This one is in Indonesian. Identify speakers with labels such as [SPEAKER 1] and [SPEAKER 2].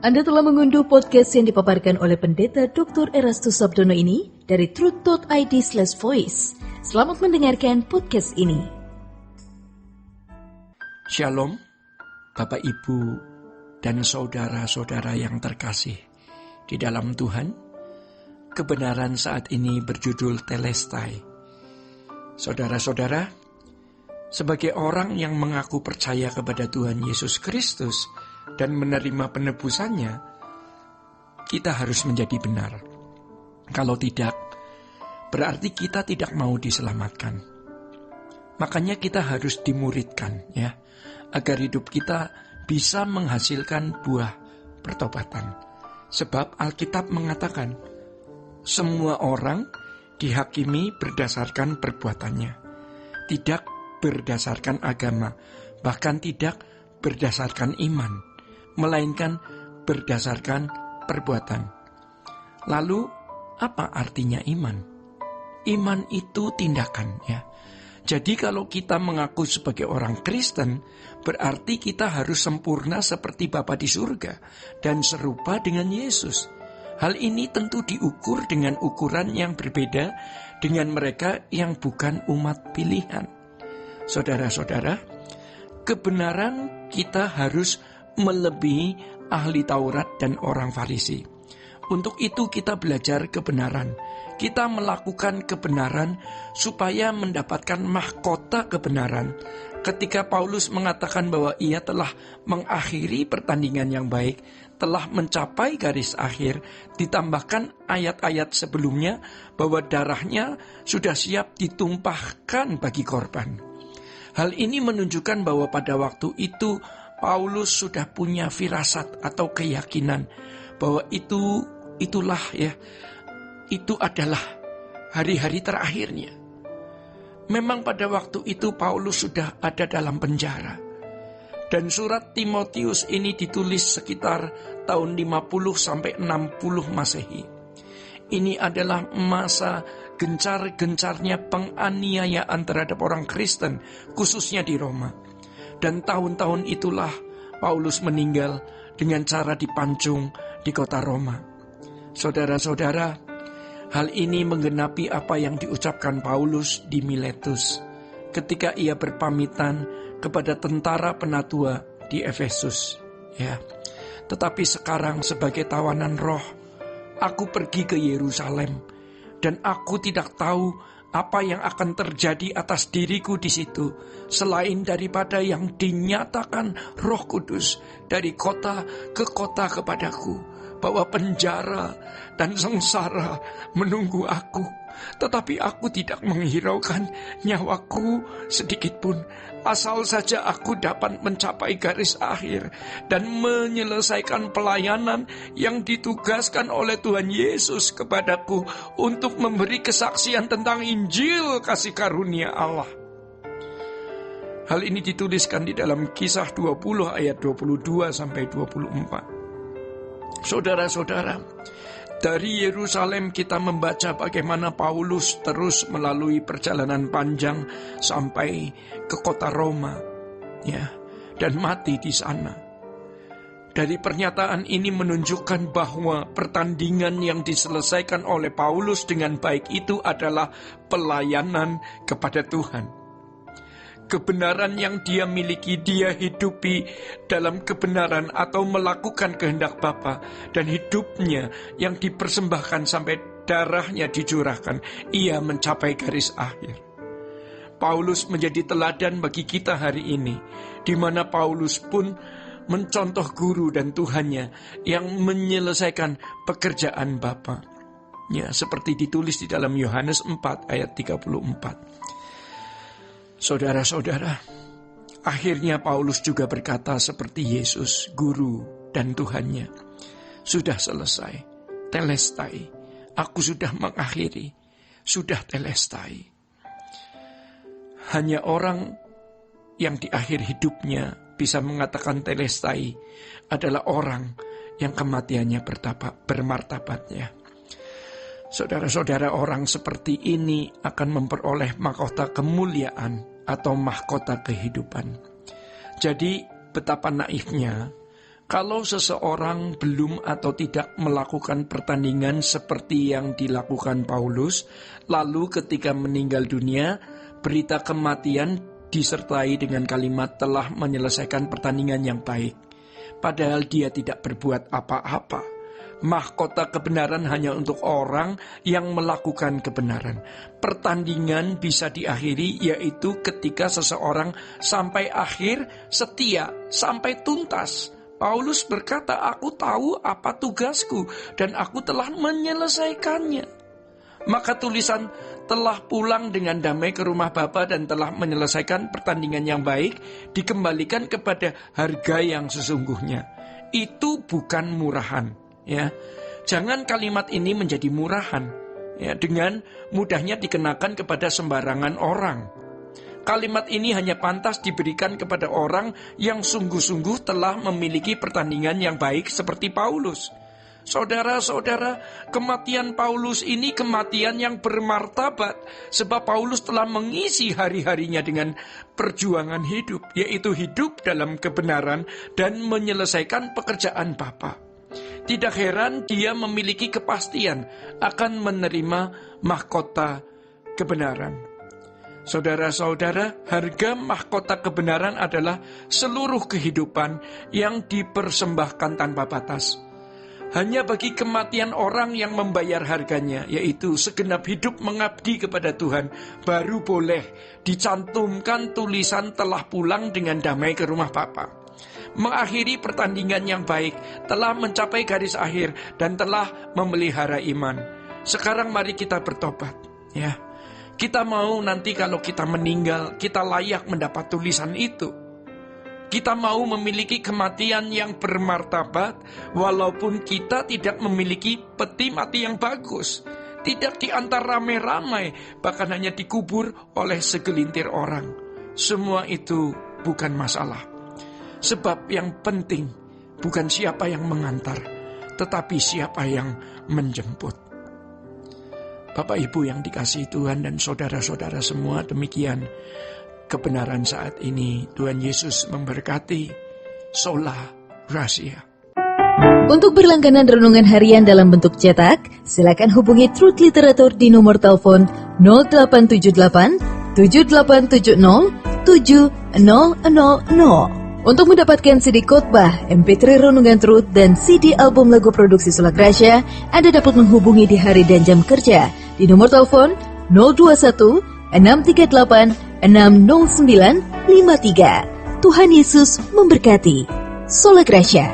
[SPEAKER 1] Anda telah mengunduh podcast yang dipaparkan oleh Pendeta Dr. Erastus Sabdono ini dari truth.id/voice. Selamat mendengarkan podcast ini.
[SPEAKER 2] Shalom, Bapak Ibu dan saudara-saudara yang terkasih di dalam Tuhan. Kebenaran saat ini berjudul Telestai. Saudara-saudara, sebagai orang yang mengaku percaya kepada Tuhan Yesus Kristus dan menerima penebusannya, kita harus menjadi benar. Kalau tidak, berarti kita tidak mau diselamatkan. Makanya kita harus dimuridkan, ya, agar hidup kita bisa menghasilkan buah pertobatan. Sebab Alkitab mengatakan, semua orang dihakimi berdasarkan perbuatannya, tidak berdasarkan agama, bahkan tidak berdasarkan iman, melainkan berdasarkan perbuatan. Lalu, apa artinya iman? Iman itu tindakan, ya. Jadi kalau kita mengaku sebagai orang Kristen, berarti kita harus sempurna seperti Bapa di surga dan serupa dengan Yesus. Hal ini tentu diukur dengan ukuran yang berbeda dengan mereka yang bukan umat pilihan. Saudara-saudara, kebenaran kita harus melebihi ahli Taurat dan orang Farisi. Untuk itu kita belajar kebenaran. Kita melakukan kebenaran supaya mendapatkan mahkota kebenaran. Ketika Paulus mengatakan bahwa ia telah mengakhiri pertandingan yang baik, telah mencapai garis akhir, ditambahkan ayat-ayat sebelumnya bahwa darahnya sudah siap ditumpahkan bagi korban. Hal ini menunjukkan bahwa pada waktu itu Paulus sudah punya firasat atau keyakinan bahwa itu adalah hari-hari terakhirnya. Memang pada waktu itu Paulus sudah ada dalam penjara. Dan surat Timotius ini ditulis sekitar tahun 50 sampai 60 Masehi. Ini adalah masa gencar-gencarnya penganiayaan terhadap orang Kristen, khususnya di Roma. Dan tahun-tahun itulah Paulus meninggal dengan cara dipancung di kota Roma. Saudara-saudara, hal ini menggenapi apa yang diucapkan Paulus di Miletus ketika ia berpamitan kepada tentara penatua di Efesus. Ya. Tetapi sekarang sebagai tawanan roh, aku pergi ke Yerusalem dan aku tidak tahu apa yang akan terjadi atas diriku di situ, selain daripada yang dinyatakan Roh Kudus dari kota ke kota kepadaku, bahwa penjara dan sengsara menunggu aku. Tetapi aku tidak menghiraukan nyawaku sedikit pun, asal saja aku dapat mencapai garis akhir dan menyelesaikan pelayanan yang ditugaskan oleh Tuhan Yesus kepadaku untuk memberi kesaksian tentang Injil kasih karunia Allah. Hal ini dituliskan di dalam Kisah 20 ayat 22 sampai 24. Saudara-saudara, dari Yerusalem kita membaca bagaimana Paulus terus melalui perjalanan panjang sampai ke kota Roma, ya, dan mati di sana. Dari pernyataan ini menunjukkan bahwa pertandingan yang diselesaikan oleh Paulus dengan baik itu adalah pelayanan kepada Tuhan. Kebenaran yang dia miliki, dia hidupi dalam kebenaran atau melakukan kehendak Bapa, dan hidupnya yang dipersembahkan sampai darahnya dicurahkan, ia mencapai garis akhir. Paulus menjadi teladan bagi kita hari ini, di mana Paulus pun mencontoh guru dan Tuhannya yang menyelesaikan pekerjaan Bapa. Ya, seperti ditulis di dalam Yohanes 4 ayat 34. Saudara-saudara, akhirnya Paulus juga berkata seperti Yesus, guru dan Tuhannya. Sudah selesai, telestai. Aku sudah mengakhiri, sudah telestai. Hanya orang yang di akhir hidupnya bisa mengatakan telestai adalah orang yang kematiannya bermartabatnya. Saudara-saudara, orang seperti ini akan memperoleh mahkota kemuliaan atau mahkota kehidupan. Jadi betapa naifnya Kalau seseorang belum atau tidak melakukan pertandingan seperti yang dilakukan Paulus, lalu ketika meninggal dunia, berita kematian disertai dengan kalimat telah menyelesaikan pertandingan yang baik. Padahal dia tidak berbuat apa-apa. Mahkota kebenaran hanya untuk orang yang melakukan kebenaran. Pertandingan bisa diakhiri yaitu ketika seseorang sampai akhir setia, sampai tuntas. Paulus berkata, aku tahu apa tugasku dan aku telah menyelesaikannya. Maka tulisan telah pulang dengan damai ke rumah Bapa dan telah menyelesaikan pertandingan yang baik dikembalikan kepada harga yang sesungguhnya. Itu bukan murahan, ya. Jangan kalimat ini menjadi murahan, ya, dengan mudahnya dikenakan kepada sembarangan orang. Kalimat ini hanya pantas diberikan kepada orang yang sungguh-sungguh telah memiliki pertandingan yang baik seperti Paulus. Saudara-saudara, kematian Paulus ini kematian yang bermartabat, sebab Paulus telah mengisi hari-harinya dengan perjuangan hidup, yaitu hidup dalam kebenaran dan menyelesaikan pekerjaan Bapa. Tidak heran dia memiliki kepastian akan menerima mahkota kebenaran. Saudara-saudara, harga mahkota kebenaran adalah seluruh kehidupan yang dipersembahkan tanpa batas. Hanya bagi kematian orang yang membayar harganya, yaitu segenap hidup mengabdi kepada Tuhan, baru boleh dicantumkan tulisan telah pulang dengan damai ke rumah Bapa. Mengakhiri pertandingan yang baik, telah mencapai garis akhir, dan telah memelihara iman. Sekarang mari kita bertobat, ya. Kita mau nanti kalau kita meninggal, kita layak mendapat tulisan itu. Kita mau memiliki kematian yang bermartabat, walaupun kita tidak memiliki peti mati yang bagus. Tidak diantar ramai-ramai, bahkan hanya dikubur oleh segelintir orang. Semua itu bukan masalah. Sebab yang penting bukan siapa yang mengantar, tetapi siapa yang menjemput. Bapak Ibu yang dikasihi Tuhan dan saudara-saudara semua, demikian kebenaran saat ini. Tuhan Yesus memberkati. Sola Gratia.
[SPEAKER 1] Untuk berlangganan renungan harian dalam bentuk cetak, silakan hubungi Truth Literatur di nomor telepon 0878 7870 7000. Untuk mendapatkan CD khotbah, MP3 renungan Truth, dan CD album lagu produksi Sola Gratia, Anda dapat menghubungi di hari dan jam kerja di nomor telepon 021 638 60953. Tuhan Yesus memberkati. Sola Gratia.